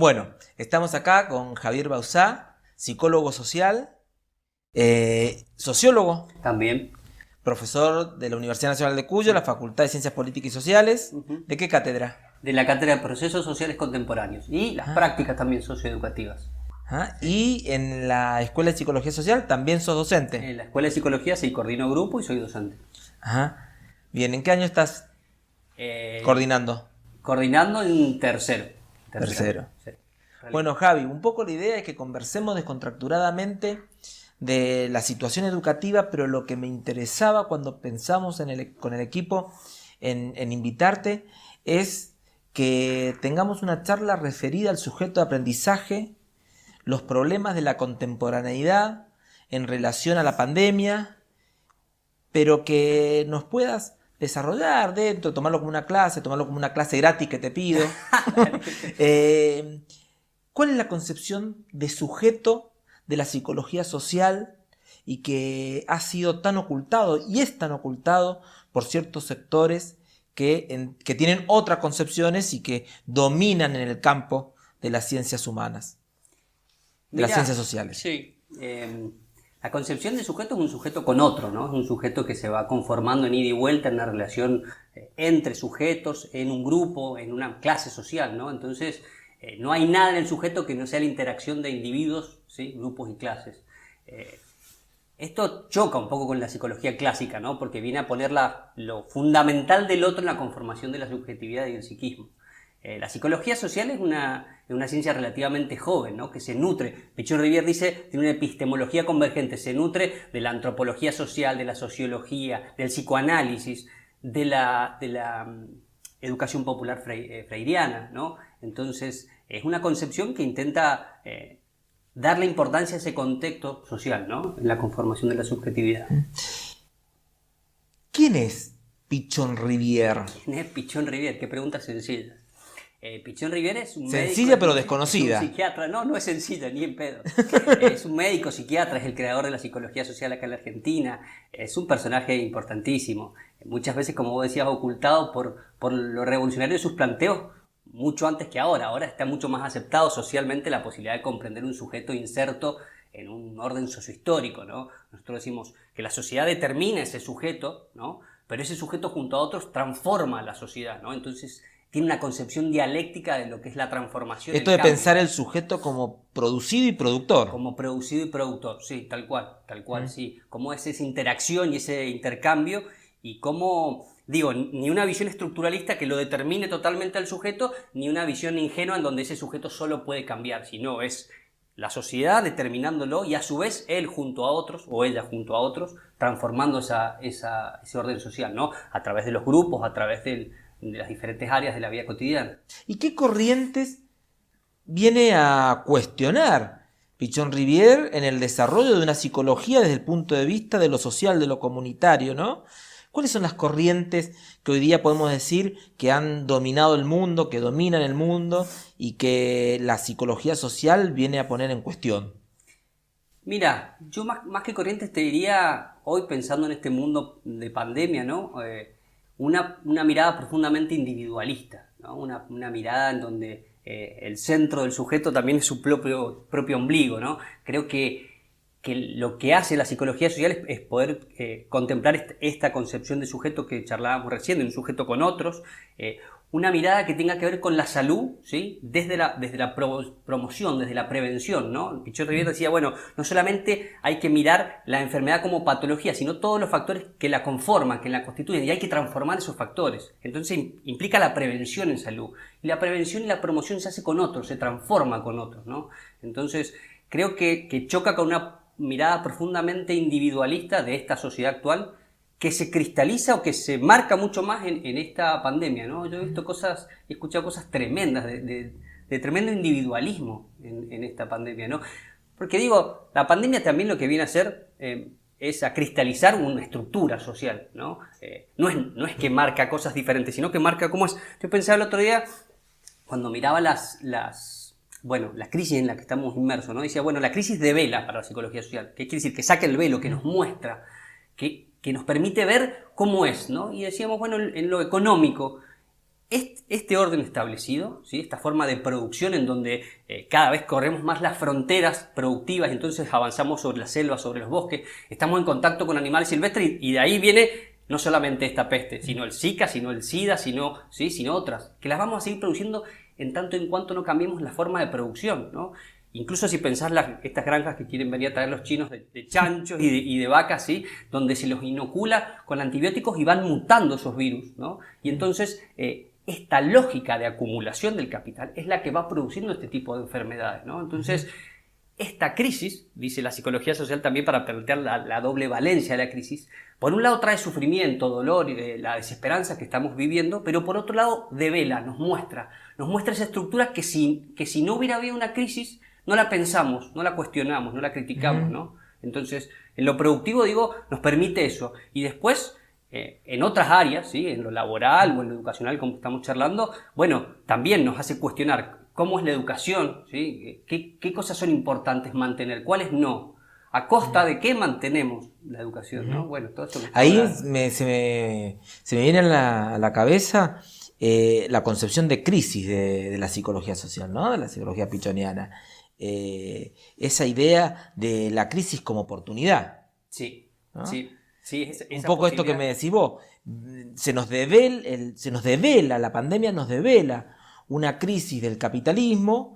Bueno, estamos acá con Javier Bauzá, psicólogo social, sociólogo, También. profesor de la Universidad Nacional de Cuyo, la Facultad de Ciencias Políticas y Sociales. ¿De qué cátedra? De la Cátedra de Procesos Sociales Contemporáneos y las prácticas también socioeducativas. Ajá. Y en la Escuela de Psicología Social también sos docente. En la Escuela de Psicología sí coordino grupo y soy docente. Ajá. Bien, ¿en qué año estás coordinando? Coordinando en tercero. Tercero. Sí. Bueno, Javi, un poco la idea es que conversemos descontracturadamente de la situación educativa, pero lo que me interesaba cuando pensamos con el equipo en invitarte es que tengamos una charla referida al sujeto de aprendizaje, los problemas de la contemporaneidad en relación a la pandemia, pero que nos puedas desarrollar dentro, tomarlo como una clase gratis que te pido. ¿Cuál es la concepción de sujeto de la psicología social y que ha sido tan ocultado y es tan ocultado por ciertos sectores que tienen otras concepciones y que dominan en el campo de las ciencias humanas, de las ciencias sociales? Sí. La concepción de sujeto es un sujeto con otro, ¿no? Es un sujeto que se va conformando en ida y vuelta en una relación entre sujetos, en un grupo, en una clase social, ¿no? Entonces, no hay nada en el sujeto que no sea la interacción de individuos, ¿sí? Grupos y clases. Esto choca un poco con la psicología clásica, ¿no? Porque viene a poner lo fundamental del otro en la conformación de la subjetividad y el psiquismo. La psicología social es una ciencia relativamente joven, ¿no? Que se nutre, Pichon-Rivière dice, tiene una epistemología convergente, se nutre de la antropología social, de la sociología, del psicoanálisis, de la educación popular freiriana, ¿no? Entonces, es una concepción que intenta darle importancia a ese contexto social, ¿no? En la conformación de la subjetividad. ¿Quién es Pichon-Rivière? ¿Quién es Pichon-Rivière? Qué pregunta sencilla. Pichon-Rivière es un sencilla médico, pero desconocida. Es un psiquiatra. No es sencilla, ni en pedo. Es un médico psiquiatra, es el creador de la psicología social acá en la Argentina. Es un personaje importantísimo. Muchas veces, como vos decías, ocultado por lo revolucionario de sus planteos, mucho antes que ahora. Ahora está mucho más aceptado socialmente la posibilidad de comprender un sujeto inserto en un orden sociohistórico, ¿no? Nosotros decimos que la sociedad determina ese sujeto, ¿no? Pero ese sujeto junto a otros transforma la sociedad, ¿no? Entonces tiene una concepción dialéctica de lo que es la transformación. Esto de pensar el sujeto como producido y productor. Como producido y productor, sí, tal cual, sí. Cómo es esa interacción y ese intercambio y cómo, digo, ni una visión estructuralista que lo determine totalmente al sujeto, ni una visión ingenua en donde ese sujeto solo puede cambiar, sino es la sociedad determinándolo y a su vez él junto a otros, o ella junto a otros, transformando ese orden social, ¿no? A través de los grupos, a través de las diferentes áreas de la vida cotidiana. ¿Y qué corrientes viene a cuestionar Pichon-Rivière en el desarrollo de una psicología desde el punto de vista de lo social, de lo comunitario, ¿no? ¿Cuáles son las corrientes que hoy día podemos decir que han dominado el mundo, que dominan el mundo y que la psicología social viene a poner en cuestión? Mira, yo más que corrientes te diría, hoy pensando en este mundo de pandemia, ¿no? Una mirada profundamente individualista, ¿no? Una mirada en donde el centro del sujeto también es su propio ombligo, ¿no? Creo que lo que hace la psicología social es poder contemplar esta concepción de sujeto que charlábamos recién, de un sujeto con otros, una mirada que tenga que ver con la salud, ¿sí? Desde la promoción, desde la prevención, ¿no? Pichon-Rivière decía, bueno, no solamente hay que mirar la enfermedad como patología, sino todos los factores que la conforman, que la constituyen, y hay que transformar esos factores. Entonces implica la prevención en salud. Y la prevención y la promoción se hace con otros, se transforma con otros, ¿no? Entonces creo que choca con una mirada profundamente individualista de esta sociedad actual, que se cristaliza o que se marca mucho más en esta pandemia, ¿no? Yo he visto he escuchado cosas tremendas, de tremendo individualismo en esta pandemia, ¿no? Porque digo, la pandemia también lo que viene a hacer es a cristalizar una estructura social, ¿no? No es que marca cosas diferentes, sino que marca cómo es. Yo pensaba el otro día, cuando miraba las crisis en la que estamos inmersos, ¿no? Decía, bueno, la crisis devela para la psicología social. ¿Qué quiere decir? Que saca el velo, que nos muestra, que nos permite ver cómo es, ¿no? Y decíamos, bueno, en lo económico, Este orden establecido, ¿sí? Esta forma de producción en donde cada vez corremos más las fronteras productivas, entonces avanzamos sobre la selva, sobre los bosques, estamos en contacto con animales silvestres y de ahí viene no solamente esta peste, sino el Zika, sino el SIDA, sino otras, que las vamos a seguir produciendo en tanto en cuanto no cambiemos la forma de producción, ¿no? Incluso si pensás estas granjas que quieren venir a traer los chinos de chanchos y de vacas, ¿sí? Donde se los inocula con antibióticos y van mutando esos virus, ¿no? Y entonces esta lógica de acumulación del capital es la que va produciendo este tipo de enfermedades, ¿no? Entonces, esta crisis, dice la psicología social también para plantear la doble valencia de la crisis, por un lado trae sufrimiento, dolor y la desesperanza que estamos viviendo, pero por otro lado devela, nos muestra esa estructura que si no hubiera habido una crisis, no la pensamos, no la cuestionamos, no la criticamos, ¿no? Entonces, en lo productivo, digo, nos permite eso. Y después, en otras áreas, ¿sí? En lo laboral o en lo educacional, como estamos charlando, bueno, también nos hace cuestionar cómo es la educación, ¿sí? ¿Qué cosas son importantes mantener, cuáles no? ¿A costa de qué mantenemos la educación, no? Bueno, todo eso ahí se me viene a la cabeza la concepción de crisis de la psicología social, ¿no? De la psicología pichoniana. Esa idea de la crisis como oportunidad. Sí, ¿no? sí. Sí, un poco esto que me decís vos, se nos devela, la pandemia nos devela una crisis del capitalismo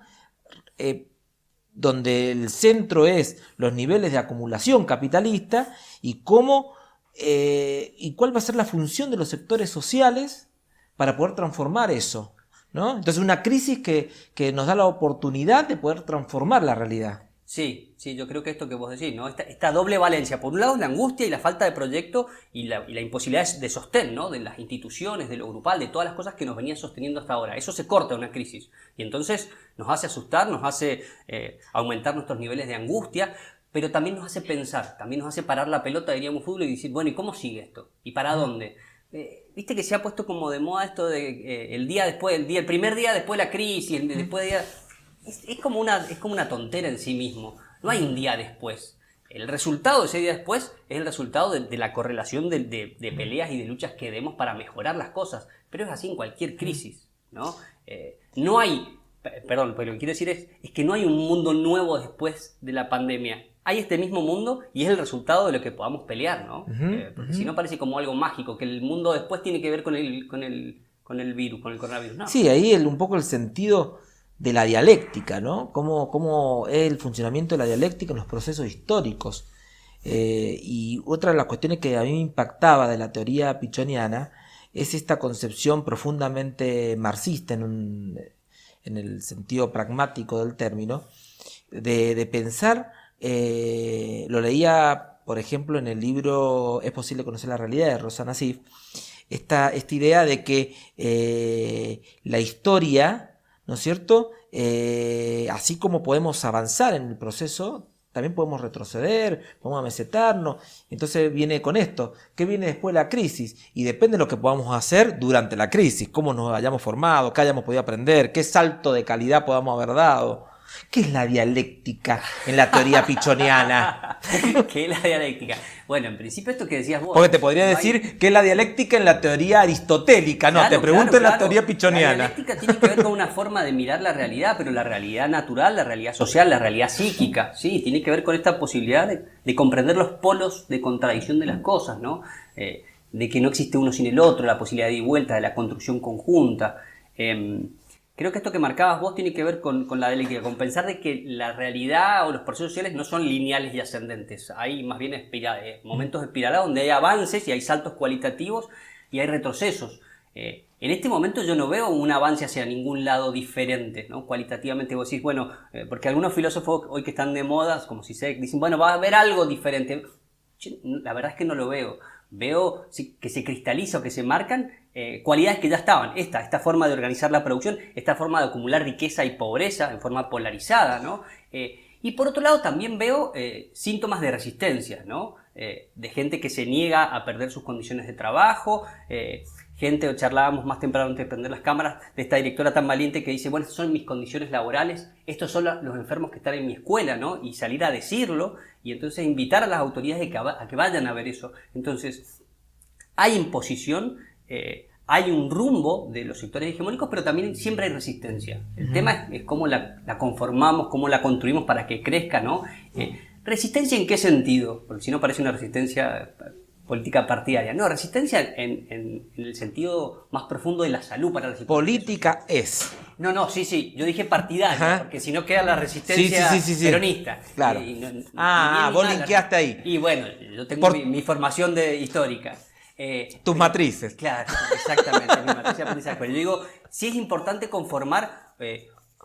donde el centro es los niveles de acumulación capitalista y cómo y cuál va a ser la función de los sectores sociales para poder transformar eso, ¿no? Entonces una crisis que nos da la oportunidad de poder transformar la realidad. Sí, yo creo que esto que vos decís, ¿no? Esta doble valencia, por un lado la angustia y la falta de proyecto y la imposibilidad de sostén, ¿no? De las instituciones, de lo grupal, de todas las cosas que nos venían sosteniendo hasta ahora. Eso se corta en una crisis y entonces nos hace asustar, nos hace aumentar nuestros niveles de angustia, pero también nos hace pensar, también nos hace parar la pelota, diríamos fútbol, y decir, bueno, ¿y cómo sigue esto? ¿Y para dónde? Viste que se ha puesto como de moda esto de el primer día después de la crisis, después de día... Es como una tontera en sí mismo. No hay un día después. El resultado de ese día después es el resultado de la correlación de peleas y de luchas que demos para mejorar las cosas. Pero es así en cualquier crisis, ¿no? No hay... Perdón, pero lo que quiero decir es que no hay un mundo nuevo después de la pandemia. Hay este mismo mundo y es el resultado de lo que podamos pelear, ¿no? Porque si no parece como algo mágico, que el mundo después tiene que ver con el virus, con el coronavirus. No. Sí, ahí un poco el sentido de la dialéctica, ¿no? Cómo es el funcionamiento de la dialéctica en los procesos históricos. Y otra de las cuestiones que a mí me impactaba de la teoría pichoniana es esta concepción profundamente marxista en el sentido pragmático del término, de pensar, lo leía, por ejemplo, en el libro Es posible conocer la realidad de Rosa Nassif, esta idea de que la historia, ¿no es cierto? Así como podemos avanzar en el proceso, también podemos retroceder, podemos amesetarnos. Entonces viene con esto. ¿Qué viene después de la crisis? Y depende de lo que podamos hacer durante la crisis, cómo nos hayamos formado, qué hayamos podido aprender, qué salto de calidad podamos haber dado. ¿Qué es la dialéctica en la teoría pichoniana? ¿Qué es la dialéctica? Bueno, en principio esto que decías vos... Porque te podría decir qué es la dialéctica en la teoría aristotélica. No, claro, te pregunto en la teoría pichoniana. La dialéctica tiene que ver con una forma de mirar la realidad, pero la realidad natural, la realidad social, la realidad psíquica, ¿sí? Tiene que ver con esta posibilidad de comprender los polos de contradicción de las cosas, ¿no? De que no existe uno sin el otro, la posibilidad de ida y vuelta, de la construcción conjunta. Creo que esto que marcabas vos tiene que ver con la dialéctica, con pensar de que la realidad o los procesos sociales no son lineales y ascendentes. Hay más bien momentos espiralados donde hay avances y hay saltos cualitativos y hay retrocesos. En este momento yo no veo un avance hacia ningún lado diferente, ¿no? Cualitativamente vos decís, bueno, porque algunos filósofos hoy que están de moda, como Zizek, dicen, bueno, va a haber algo diferente. La verdad es que no lo veo. Veo que se cristaliza o que se marcan cualidades que ya estaban. Esta forma de organizar la producción, esta forma de acumular riqueza y pobreza en forma polarizada, ¿no? Y por otro lado también veo síntomas de resistencia, ¿no? De gente que se niega a perder sus condiciones de trabajo, gente, charlábamos más temprano antes de prender las cámaras, de esta directora tan valiente que dice, bueno, estas son mis condiciones laborales, estos son los enfermos que están en mi escuela, ¿no? Y salir a decirlo, y entonces invitar a las autoridades a que vayan a ver eso. Entonces, hay imposición, hay un rumbo de los sectores hegemónicos, pero también siempre hay resistencia. El tema es cómo la conformamos, cómo la construimos para que crezca, ¿no? ¿Resistencia en qué sentido? Porque si no parece una resistencia política partidaria. No, resistencia en el sentido más profundo de la salud para la política es. No, sí, yo dije partidaria, porque si no queda la resistencia peronista. Claro. Vos linkeaste ahí. Y bueno, yo tengo mi formación histórica. Tus matrices. Claro, exactamente, mi matriz de aprendizaje. Pero yo digo, sí es importante conformar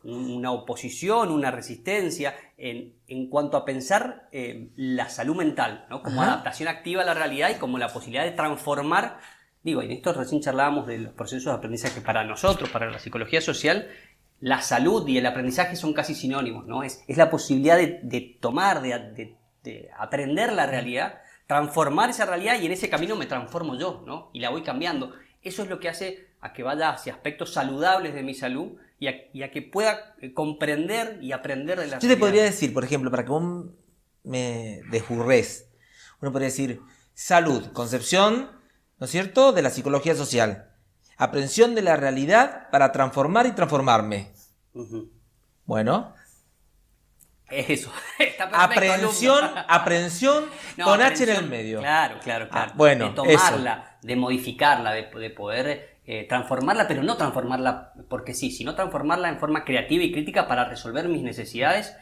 una oposición, una resistencia en cuanto a pensar la salud mental, ¿no? Como adaptación activa a la realidad y como la posibilidad de transformar. Digo, en esto recién charlábamos de los procesos de aprendizaje para nosotros, para la psicología social. La salud y el aprendizaje son casi sinónimos, ¿no? Es la posibilidad de tomar, de aprender la realidad, transformar esa realidad y en ese camino me transformo yo, ¿no? Y la voy cambiando. Eso es lo que hace a que vaya hacia aspectos saludables de mi salud y a que pueda comprender y aprender de la realidad. Yo te podría decir, por ejemplo, para que vos me desburres, uno podría decir salud, concepción, ¿no es cierto?, de la psicología social. Aprehensión de la realidad para transformar y transformarme. Bueno. Es eso. Está perfecto, aprehensión con H en el medio. Claro. Bueno, de tomarla, de modificarla, de poder transformarla, pero no transformarla porque sí, sino transformarla en forma creativa y crítica para resolver mis necesidades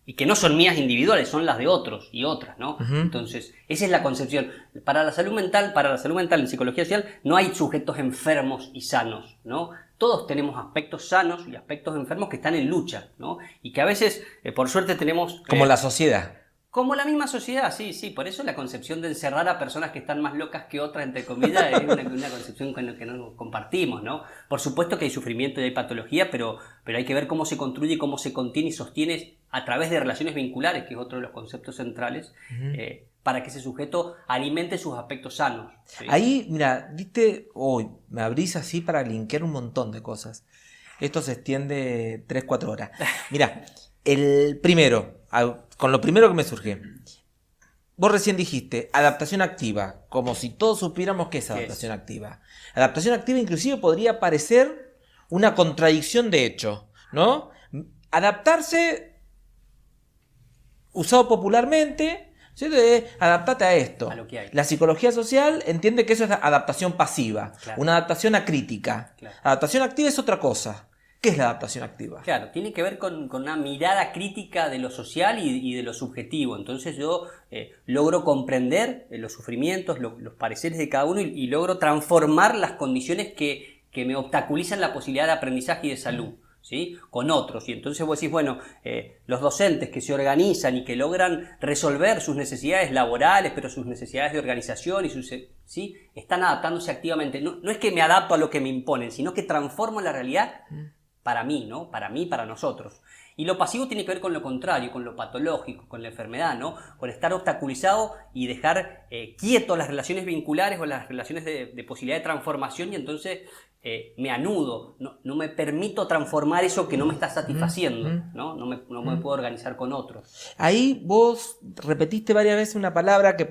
y que no son mías individuales, son las de otros y otras, ¿no? Entonces, esa es la concepción. Para la salud mental en psicología social no hay sujetos enfermos y sanos, ¿no? Todos tenemos aspectos sanos y aspectos enfermos que están en lucha, ¿no? Y que a veces, por suerte, tenemos... Como la sociedad. Como la misma sociedad, sí. Por eso la concepción de encerrar a personas que están más locas que otras, entre comillas, es una concepción con la que no compartimos, ¿no? Por supuesto que hay sufrimiento y hay patología, pero hay que ver cómo se construye, cómo se contiene y sostiene a través de relaciones vinculares, que es otro de los conceptos centrales, para que ese sujeto alimente sus aspectos sanos, ¿sí? Ahí, mira, me abrís así para linkear un montón de cosas. Esto se extiende 3-4 horas. Mira, el primero... Con lo primero que me surge, vos recién dijiste adaptación activa, como si todos supiéramos qué es adaptación activa. Adaptación activa inclusive podría parecer una contradicción de hecho, ¿no? Adaptarse, usado popularmente, ¿cierto? Adaptate a esto. A lo que hay. La psicología social entiende que eso es adaptación pasiva, una adaptación acrítica. Adaptación activa es otra cosa. ¿Qué es la adaptación activa? Claro, tiene que ver con una mirada crítica de lo social y de lo subjetivo. Entonces yo logro comprender los sufrimientos, los pareceres de cada uno y logro transformar las condiciones que me obstaculizan la posibilidad de aprendizaje y de salud, ¿sí? Con otros. Y entonces vos decís, bueno, los docentes que se organizan y que logran resolver sus necesidades laborales, pero sus necesidades de organización, ¿sí? Están adaptándose activamente. No es que me adapto a lo que me imponen, sino que transformo la realidad para mí, ¿no? Para mí, para nosotros. Y lo pasivo tiene que ver con lo contrario, con lo patológico, con la enfermedad, ¿no? Con estar obstaculizado y dejar quieto las relaciones vinculares o las relaciones de posibilidad de transformación y entonces me anudo, no me permito transformar eso que no me está satisfaciendo, ¿no? No me puedo organizar con otros. Ahí vos repetiste varias veces una palabra que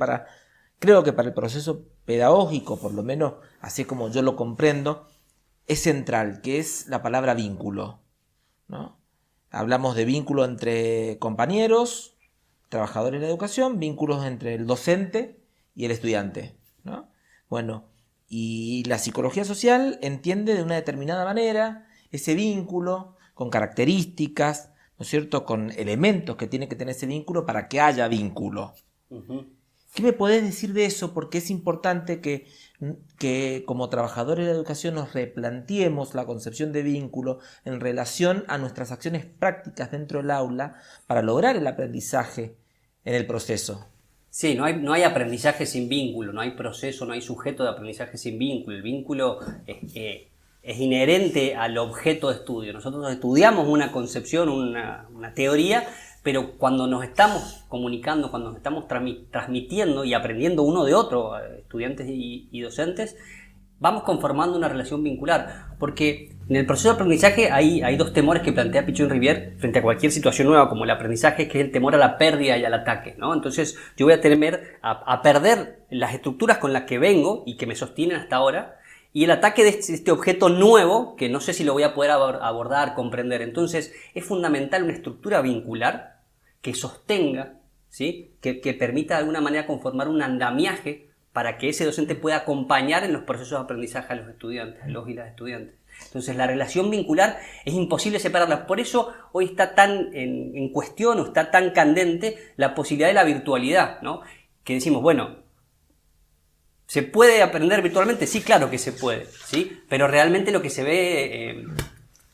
creo que para el proceso pedagógico, por lo menos así como yo lo comprendo, es central, que es la palabra vínculo, ¿no? Hablamos de vínculo entre compañeros, trabajadores de la educación, vínculos entre el docente y el estudiante, ¿no? Bueno, y la psicología social entiende de una determinada manera ese vínculo con características, ¿no es cierto?, con elementos que tiene que tener ese vínculo para que haya vínculo. ¿Qué me podés decir de eso? Porque es importante que como trabajadores de la educación nos replanteemos la concepción de vínculo en relación a nuestras acciones prácticas dentro del aula para lograr el aprendizaje en el proceso. Sí, no hay aprendizaje sin vínculo, no hay proceso, no hay sujeto de aprendizaje sin vínculo. El vínculo es inherente al objeto de estudio. Nosotros estudiamos una concepción, una teoría, pero cuando nos estamos comunicando, cuando nos estamos transmitiendo y aprendiendo uno de otro, estudiantes y docentes, vamos conformando una relación vincular. Porque en el proceso de aprendizaje hay dos temores que plantea Pichon-Rivière frente a cualquier situación nueva, como el aprendizaje, que es el temor a la pérdida y al ataque, ¿no? Entonces yo voy a temer a perder las estructuras con las que vengo y que me sostienen hasta ahora, y el ataque de este objeto nuevo, que no sé si lo voy a poder abordar, comprender. Entonces, es fundamental una estructura vincular que sostenga, ¿sí? que permita de alguna manera conformar un andamiaje para que ese docente pueda acompañar en los procesos de aprendizaje a los estudiantes, a los y las estudiantes. Entonces, la relación vincular es imposible separarla. Por eso hoy está tan en cuestión o está tan candente la posibilidad de la virtualidad, ¿no? Que decimos, bueno, ¿se puede aprender virtualmente? Sí, claro que se puede, ¿sí? Pero realmente lo que se ve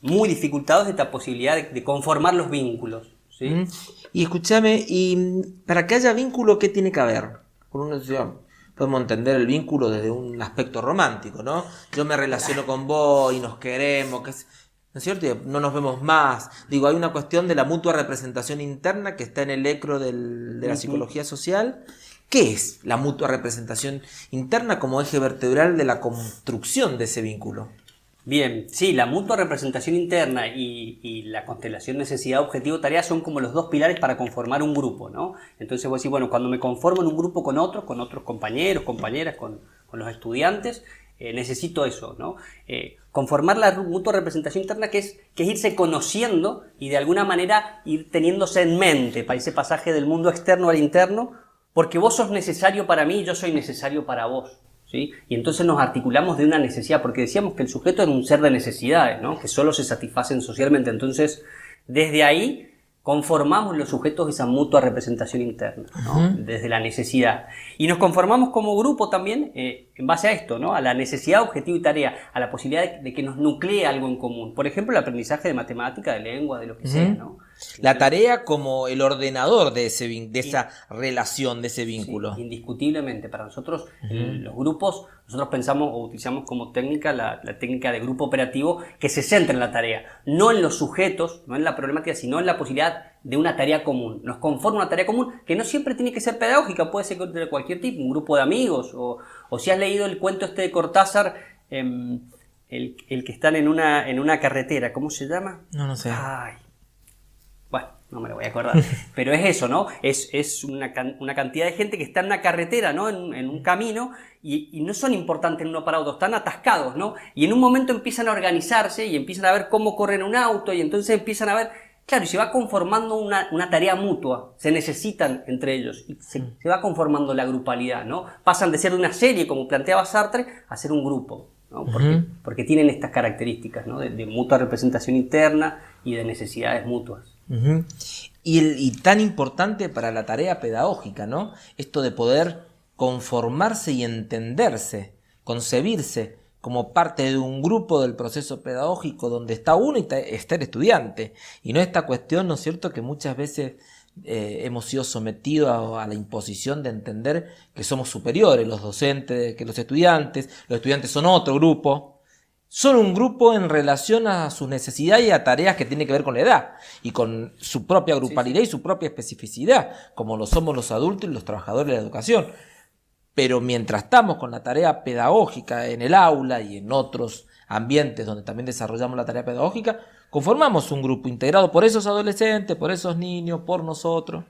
muy dificultado es esta posibilidad de conformar los vínculos, ¿sí? Y escúchame, y para que haya vínculo, ¿qué tiene que haber? Por una decisión. Podemos entender el vínculo desde un aspecto romántico, ¿no? Yo me relaciono con vos y nos queremos, ¿no es cierto? Y no nos vemos más. Digo, hay una cuestión de la mutua representación interna que está en el ecro de la psicología social. ¿Qué es la mutua representación interna como eje vertebral de la construcción de ese vínculo? Bien, sí, la mutua representación interna y la constelación necesidad, objetivo, tarea son como los dos pilares para conformar un grupo, ¿no? Entonces vos decís, bueno, cuando me conformo en un grupo con otros compañeros, compañeras, con los estudiantes, necesito eso, ¿no? Conformar la mutua representación interna que es irse conociendo y de alguna manera ir teniéndose en mente para ese pasaje del mundo externo al interno, porque vos sos necesario para mí y yo soy necesario para vos, ¿sí? Y entonces nos articulamos de una necesidad, porque decíamos que el sujeto es un ser de necesidades, ¿no? Que solo se satisfacen socialmente. Entonces, desde ahí conformamos los sujetos esa mutua representación interna, ¿no? Desde la necesidad. Y nos conformamos como grupo también en base a esto, ¿no? A la necesidad, objetivo y tarea, a la posibilidad de que nos nuclee algo en común. Por ejemplo, el aprendizaje de matemática, de lengua, de lo que sea, ¿no? La tarea como el ordenador de esa relación, de ese vínculo. Sí, indiscutiblemente. Para nosotros, los grupos, nosotros pensamos o utilizamos como técnica la técnica de grupo operativo que se centra en la tarea, no en los sujetos, no en la problemática, sino en la posibilidad de una tarea común. Nos conforma una tarea común que no siempre tiene que ser pedagógica, puede ser de cualquier tipo, un grupo de amigos, o si has leído el cuento este de Cortázar, el que están en una carretera, ¿cómo se llama? No sé. Ay. Bueno, no me lo voy a acordar, pero es eso, ¿no? Es una cantidad de gente que está en una carretera, ¿no? En un camino y no son importantes uno para otro, están atascados, ¿no? Y en un momento empiezan a organizarse y empiezan a ver cómo corren un auto y entonces empiezan a ver, claro, y se va conformando una tarea mutua, se necesitan entre ellos y se va conformando la grupalidad, ¿no? Pasan de ser una serie, como planteaba Sartre, a ser un grupo, ¿no? Porque tienen estas características, ¿no? De mutua representación interna y de necesidades mutuas. Y tan importante para la tarea pedagógica, ¿no? Esto de poder conformarse y entenderse, concebirse como parte de un grupo del proceso pedagógico donde está uno y está el estudiante. Y no esta cuestión, ¿no es cierto?, que muchas veces hemos sido sometidos a la imposición de entender que somos superiores, los docentes, que los estudiantes son otro grupo. Son un grupo en relación a sus necesidades y a tareas que tienen que ver con la edad y con su propia grupalidad y su propia especificidad, como lo somos los adultos y los trabajadores de la educación. Pero mientras estamos con la tarea pedagógica en el aula y en otros ambientes donde también desarrollamos la tarea pedagógica, conformamos un grupo integrado por esos adolescentes, por esos niños, por nosotros.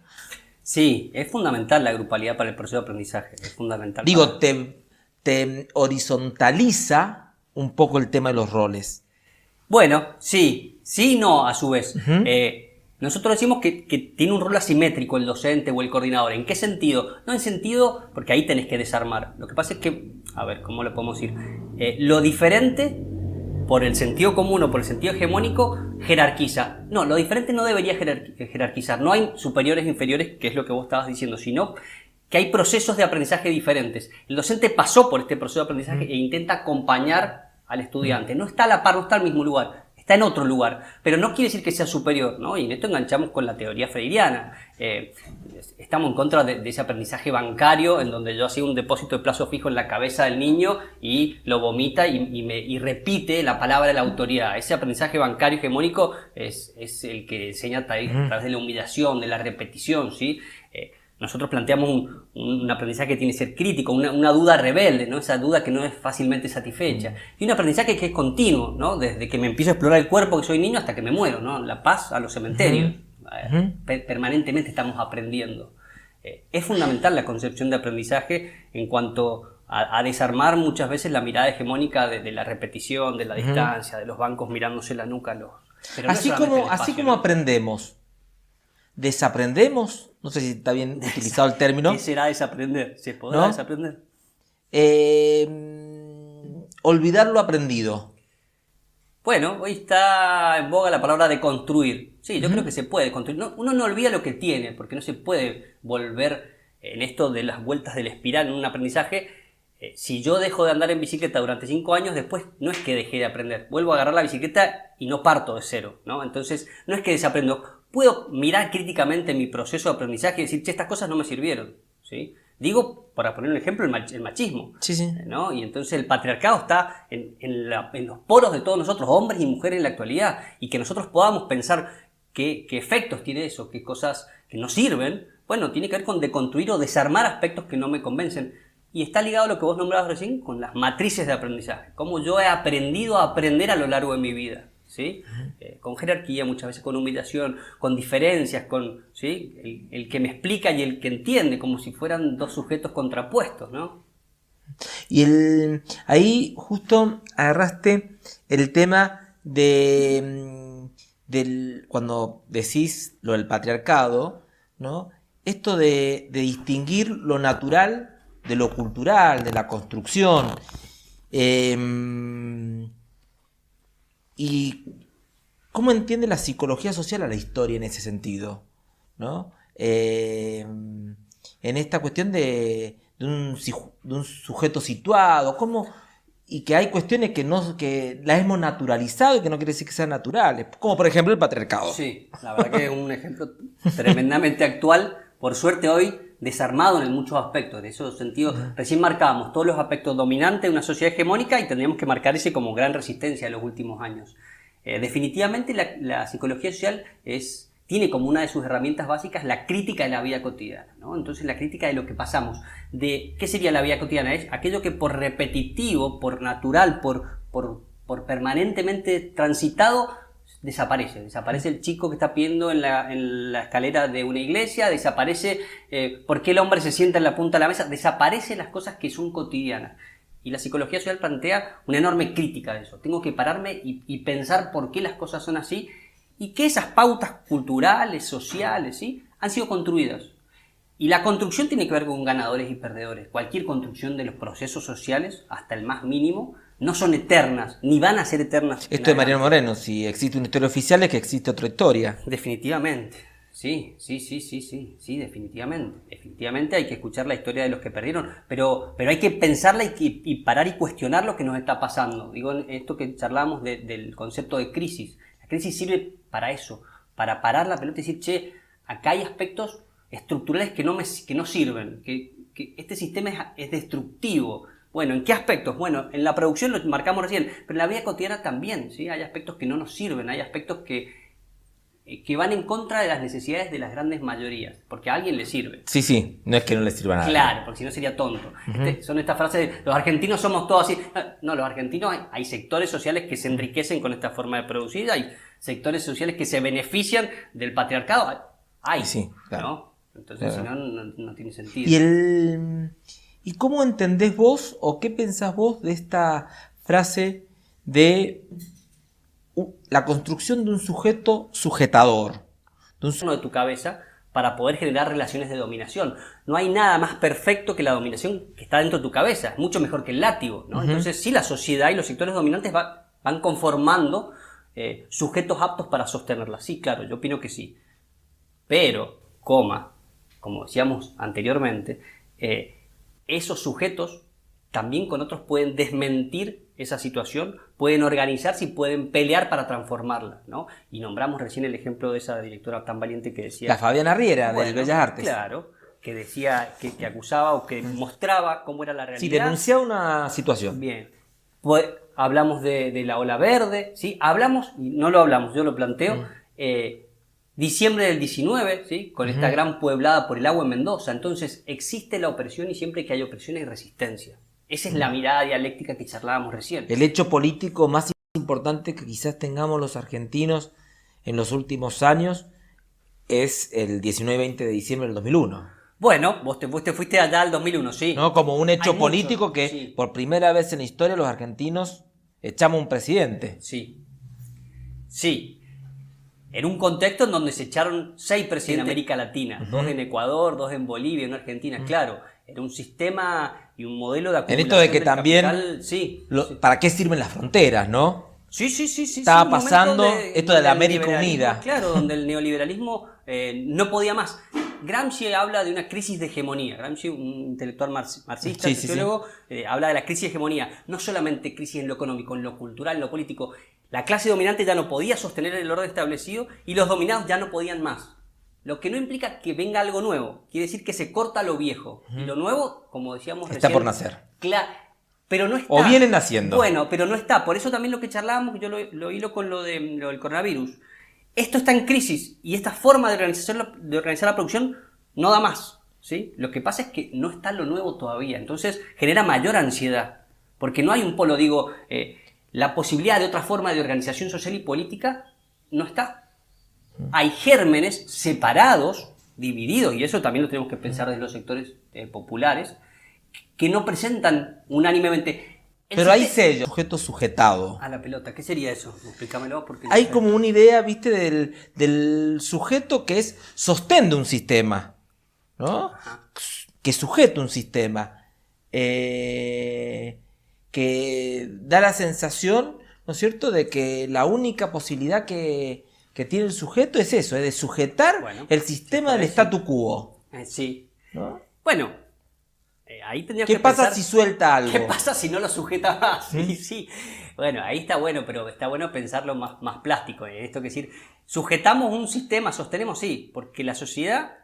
Sí, es fundamental la grupalidad para el proceso de aprendizaje, es fundamental. Digo, te horizontaliza un poco el tema de los roles. Bueno, sí y no a su vez. Nosotros decimos que tiene un rol asimétrico el docente o el coordinador. ¿En qué sentido? No en sentido, porque ahí tenés que desarmar. Lo que pasa es que, a ver, ¿cómo le podemos decir? Lo diferente, por el sentido común o por el sentido hegemónico, jerarquiza. No, lo diferente no debería jerarquizar. No hay superiores e inferiores, que es lo que vos estabas diciendo, sino que hay procesos de aprendizaje diferentes. El docente pasó por este proceso de aprendizaje e intenta acompañar al estudiante. No está a la par, no está al mismo lugar, está en otro lugar. Pero no quiere decir que sea superior, ¿no? Y en esto enganchamos con la teoría freiriana. Estamos en contra de ese aprendizaje bancario en donde yo hacía un depósito de plazo fijo en la cabeza del niño y lo vomita y repite la palabra de la autoridad. Ese aprendizaje bancario hegemónico es el que enseña a través de la humillación, de la repetición, ¿sí? Nosotros planteamos un aprendizaje que tiene que ser crítico, una duda rebelde, ¿no? Esa duda que no es fácilmente satisfecha. Y un aprendizaje que es continuo, ¿no? Desde que me empiezo a explorar el cuerpo que soy niño hasta que me muero, ¿no? La paz a los cementerios. Permanentemente estamos aprendiendo. Es fundamental la concepción de aprendizaje en cuanto a desarmar muchas veces la mirada hegemónica de la repetición, de la distancia, de los bancos mirándose la nuca. Pero no Así solamente el como, así espacio, como ¿no? aprendemos, desaprendemos, no sé si está bien utilizado el término, ¿Qué será desaprender? ¿Se podrá ¿no? desaprender? Olvidar lo aprendido. Bueno, hoy está en boga la palabra de construir. Sí, yo creo que se puede construir. Uno no olvida lo que tiene, porque no se puede volver en esto de las vueltas del espiral en un aprendizaje. Si yo dejo de andar en bicicleta durante 5 años, después no es que dejé de aprender. Vuelvo a agarrar la bicicleta y no parto de cero, ¿no? Entonces, no es que desaprendo. Puedo mirar críticamente mi proceso de aprendizaje y decir, che, estas cosas no me sirvieron, ¿sí? Digo, para poner un ejemplo, el machismo, Sí, sí. ¿no? Y entonces el patriarcado está en los poros de todos nosotros, hombres y mujeres en la actualidad, y que nosotros podamos pensar qué efectos tiene eso, qué cosas que no sirven, bueno, tiene que ver con deconstruir o desarmar aspectos que no me convencen. Y está ligado a lo que vos nombrabas recién con las matrices de aprendizaje, cómo yo he aprendido a aprender a lo largo de mi vida, ¿sí? Con jerarquía, muchas veces con humillación, con diferencias, con, ¿sí? el que me explica y el que entiende, como si fueran dos sujetos contrapuestos, ¿no? Y ahí justo agarraste el tema cuando decís lo del patriarcado, ¿no? Esto de distinguir lo natural de lo cultural, de la construcción. Y cómo entiende la psicología social a la historia en ese sentido, ¿no? En esta cuestión de un sujeto situado, y que hay cuestiones que las hemos naturalizado y que no quiere decir que sean naturales, como por ejemplo el patriarcado. Sí, la verdad que es un ejemplo tremendamente actual, por suerte hoy desarmado en muchos aspectos. En ese sentido, recién marcábamos todos los aspectos dominantes de una sociedad hegemónica y tendríamos que marcar ese como gran resistencia en los últimos años. Definitivamente la psicología social tiene como una de sus herramientas básicas la crítica de la vida cotidiana, ¿no? Entonces la crítica de lo que pasamos. ¿Qué sería la vida cotidiana? Es aquello que por repetitivo, por natural, por permanentemente transitado, desaparece el chico que está pidiendo en la escalera de una iglesia, desaparece por qué el hombre se sienta en la punta de la mesa, desaparecen las cosas que son cotidianas. Y la psicología social plantea una enorme crítica de eso. Tengo que pararme y pensar por qué las cosas son así y que esas pautas culturales, sociales, ¿sí? Han sido construidas. Y la construcción tiene que ver con ganadores y perdedores. Cualquier construcción de los procesos sociales, hasta el más mínimo, no son eternas, ni van a ser eternas. Esto de Mariano Moreno, si existe una historia oficial es que existe otra historia. Definitivamente, sí, definitivamente. Definitivamente hay que escuchar la historia de los que perdieron, pero hay que pensarla y parar y cuestionar lo que nos está pasando. Digo, esto que charlábamos del concepto de crisis. La crisis sirve para eso, para parar la pelota y decir, che, acá hay aspectos estructurales que no sirven, que este sistema es destructivo. Bueno, ¿en qué aspectos? Bueno, en la producción lo marcamos recién, pero en la vida cotidiana también, ¿sí? Hay aspectos que no nos sirven, hay aspectos que van en contra de las necesidades de las grandes mayorías, porque a alguien le sirve. Sí, no es que no le sirva nada. Claro, porque si no sería tonto. Son estas frases de los argentinos somos todos así. No, los argentinos hay sectores sociales que se enriquecen con esta forma de producir, hay sectores sociales que se benefician del patriarcado. Hay, sí, claro. ¿no? Entonces, claro. Si no, no tiene sentido. ¿Y cómo entendés vos o qué pensás vos de esta frase de la construcción de un sujeto sujetador? De tu cabeza para poder generar relaciones de dominación. No hay nada más perfecto que la dominación que está dentro de tu cabeza. Es mucho mejor que el látigo, ¿no? Entonces, sí, la sociedad y los sectores dominantes van conformando sujetos aptos para sostenerla. Sí, claro, yo opino que sí. Pero, como decíamos anteriormente, esos sujetos también con otros pueden desmentir esa situación, pueden organizarse y pueden pelear para transformarla, ¿no? Y nombramos recién el ejemplo de esa directora tan valiente que decía... La Fabiana Riera, del Bellas Artes. Claro, que decía, que acusaba o que mostraba cómo era la realidad. Sí, denunciaba una situación. Bien. Pues, hablamos de la ola verde, ¿sí? Hablamos, y no lo hablamos, yo lo planteo, diciembre del 19, ¿sí? Con esta gran pueblada por el agua en Mendoza. Entonces, existe la opresión y siempre que hay opresión hay resistencia. Esa es la mirada dialéctica que charlábamos recién. El hecho político más importante que quizás tengamos los argentinos en los últimos años es el 19 y 20 de diciembre del 2001. Bueno, vos te fuiste allá al 2001, sí. ¿No? Como un hecho Hay político muchos, que sí. por primera vez en la historia los argentinos echamos un presidente. Sí. Sí. En un contexto en donde se echaron 6 presidentes en América Latina, 2 en Ecuador, 2 en Bolivia, 1 en Argentina, claro. Era un sistema y un modelo de En acumulación esto de que del también, capital, sí. ¿para qué sirven las fronteras, no? Sí. Estaba un momento pasando esto de la donde el América neoliberalismo, Unida. Claro, donde el neoliberalismo no podía más. Gramsci habla de una crisis de hegemonía. Gramsci, un intelectual marxista, Sí, sociólogo, habla de la crisis de hegemonía. No solamente crisis en lo económico, en lo cultural, en lo político. La clase dominante ya no podía sostener el orden establecido y los dominados ya no podían más. Lo que no implica que venga algo nuevo. Quiere decir que se corta lo viejo. Y lo nuevo, como decíamos Está recién, por nacer. pero no está. O vienen naciendo. Bueno, pero no está. Por eso también lo que charlábamos, yo lo hilo con lo del coronavirus. Esto está en crisis y esta forma de organizar la producción no da más, ¿sí? Lo que pasa es que no está lo nuevo todavía. Entonces genera mayor ansiedad. Porque no hay un polo, la posibilidad de otra forma de organización social y política no está. Hay gérmenes separados, divididos, y eso también lo tenemos que pensar desde los sectores populares, que no presentan unánimemente. Pero hay sello, sujeto sujetado. A la pelota, ¿qué sería eso? Explícamelo. Porque Hay como una idea, viste, del sujeto que es sostén de un sistema, ¿no? Ajá. Que sujeta un sistema. Que da la sensación, ¿no es cierto?, de que la única posibilidad que tiene el sujeto es eso, es de sujetar el sistema del statu quo. Sí. ¿No? Bueno, ahí tendrías ¿Qué que pasa pensar, si suelta algo? ¿qué pasa si no lo sujeta más? Sí. Bueno, ahí está bueno, pero está bueno pensarlo más plástico. Esto que decir, sujetamos un sistema, sostenemos, sí, porque la sociedad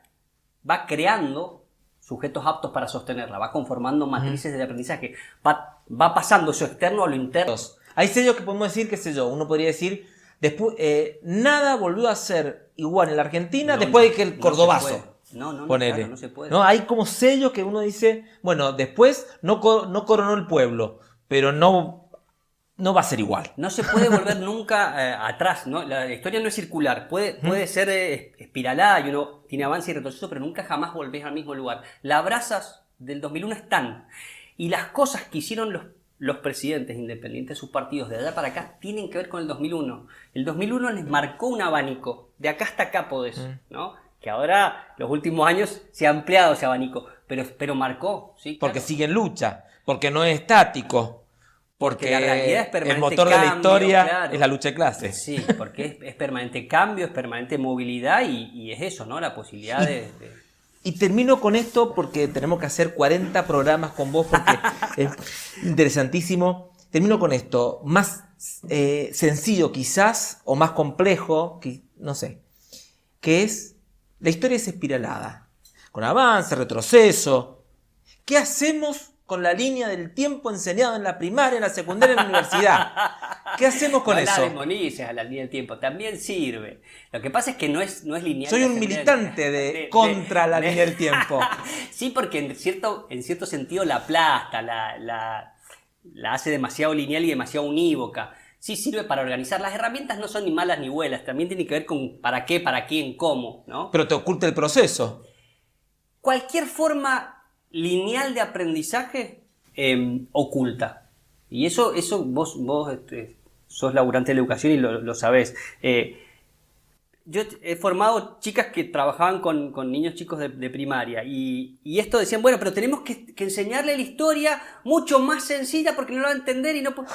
va creando sujetos aptos para sostenerla, va conformando matrices de aprendizaje, va pasando eso externo a lo interno. Hay sellos que podemos decir, qué sé yo, uno podría decir, después, nada volvió a ser igual en la Argentina después de que el cordobazo. Ponele. Claro, no se puede. ¿No? Hay como sellos que uno dice, bueno, después no coronó el pueblo, pero no va a ser igual. No se puede volver nunca atrás, ¿no? La historia no es circular, puede ser espiralada y uno tiene avance y retroceso, pero nunca jamás volvés al mismo lugar. Las brasas del 2001 están, y las cosas que hicieron los presidentes independientes de sus partidos de allá para acá tienen que ver con el 2001. El 2001 les marcó un abanico, de acá hasta acá podés, ¿no? Que ahora, los últimos años, se ha ampliado ese abanico, pero marcó, ¿sí? Porque sigue en lucha, porque no es estático, porque la realidad es permanente el motor de la cambio, historia claro. es la lucha de clases. Sí, porque es permanente cambio, es permanente movilidad y es eso, ¿no? La posibilidad de... Y termino con esto porque tenemos que hacer 40 programas con vos porque es interesantísimo. Termino con esto, más sencillo quizás, o más complejo, no sé, que es, la historia es espiralada, con avance, retroceso. ¿Qué hacemos con la línea del tiempo enseñado en la primaria, en la secundaria, en la universidad? ¿Qué hacemos con eso? No la demonices a la línea del tiempo, también sirve. Lo que pasa es que no es lineal. Soy un militante contra la línea del tiempo. Sí, porque en cierto sentido la aplasta, la hace demasiado lineal y demasiado unívoca. Sí sirve para organizar. Las herramientas no son ni malas ni buenas, también tiene que ver con para qué, para quién, cómo, ¿no? Pero te oculta el proceso. Cualquier forma lineal de aprendizaje oculta. Y eso vos sos laburante de la educación y lo sabés. Yo he formado chicas que trabajaban con niños chicos de primaria y esto decían, bueno, pero tenemos que enseñarle la historia mucho más sencilla porque no lo va a entender y no puede...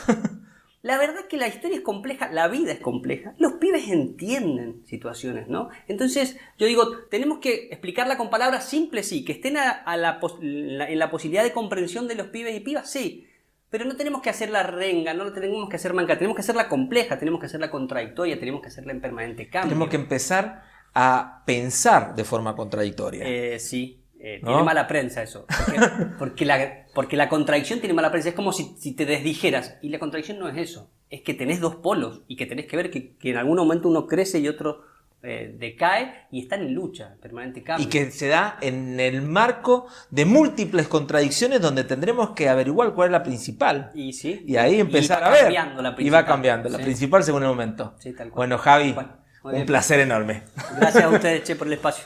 La verdad es que la historia es compleja, la vida es compleja, los pibes entienden situaciones, ¿no? Entonces, yo digo, tenemos que explicarla con palabras simples, sí, que estén en la posibilidad de comprensión de los pibes y pibas, sí, pero no tenemos que hacerla renga, no tenemos que hacer manca, tenemos que hacerla compleja, tenemos que hacerla contradictoria, tenemos que hacerla en permanente cambio. Tenemos que empezar a pensar de forma contradictoria. Sí. ¿No? Tiene mala prensa eso. Porque la contradicción tiene mala prensa. Es como si te desdijeras. Y la contradicción no es eso. Es que tenés dos polos y que tenés que ver que en algún momento uno crece y otro decae y están en lucha, permanente cambio. Y que se da en el marco de múltiples contradicciones donde tendremos que averiguar cuál es la principal. Y, sí, y ahí empezar a ver. Y va cambiando sí. La principal según el momento. Sí, tal cual. Bueno, Javi, Bueno, un placer enorme. Gracias a ustedes, por el espacio.